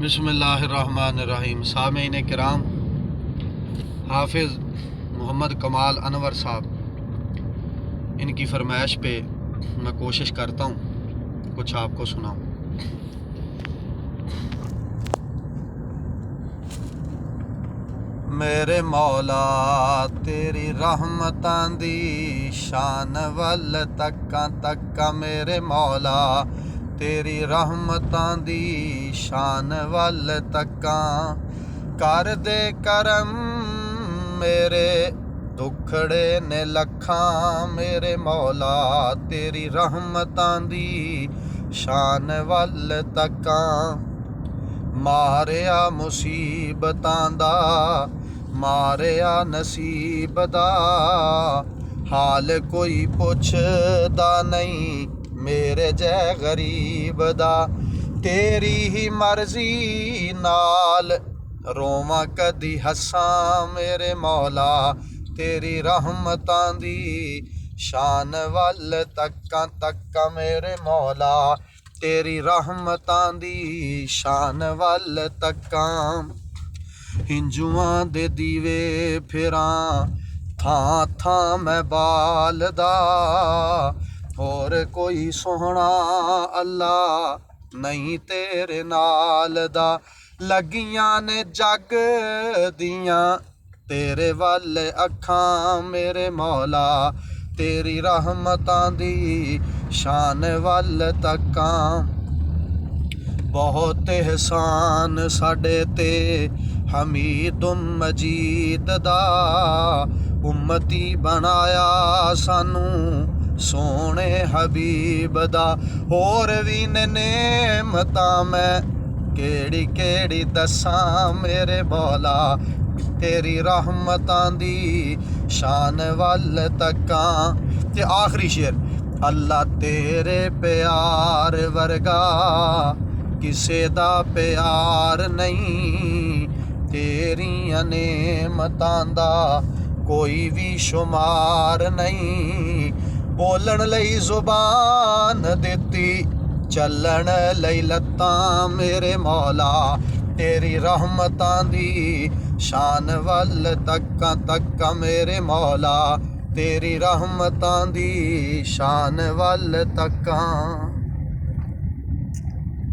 बिस्मिल्लाहिर्रहमानिर्रहीम। सामीन किराम, हाफिज़ मोहम्मद कमाल अनवर साहब, इनकी फरमाइश पे मैं कोशिश करता हूँ कुछ आपको सुनाऊँ। मेरे मौला तेरी रहमतां दी शान वल तक्का तक्का, मेरे मौला तेरी रहमतां दी शान वल तक्का। कर दे करम मेरे दुखड़े ने लखां, मेरे मौला तेरी रहमतां दी शान वल तक्का। मारिया मुसीबतां दा मारिया नसीब दा, हाल कोई पुछदा नहीं मेरे जै गरीब दा। तेरी ही मर्जी नाल रोवां कदी हसां, मेरे मौला तेरी रहमतां दी शान वल तक्का तक्का, मेरे मौला तेरी रहमतां दी शान वल तक्का। हिंजुआं दे दीवे फिरां थां थां मैं बालदा, होर कोई सोहना अल्लाह नहीं तेरे नाल दा। लगियां ने जग दियां तेरे वल अखां, मेरे मौला तेरी रहमतां दी शान वल तक्का। बहुत एहसान साडे ते हमीदुम मजीद दा, उम्मती बनाया सानू सोने हबीब दा। होर भी ने नेमतां मैं केड़ी केड़ी दसां, मेरे मौला तेरी रहमतां दी शान वल तक्का। ते आखिरी शेर, अल्लाह तेरे प्यार वर्गा किसे दा प्यार नहीं, तेरियां नेमतां दा कोई भी शुमार नहीं। बोलण लई जुबान दित्ती चलण लई लत्तां, मेरे मौला तेरी रहमतां दी शान वल तक्का तक्का, मेरे मौला तेरी रहमतां दी शान वल तक्का।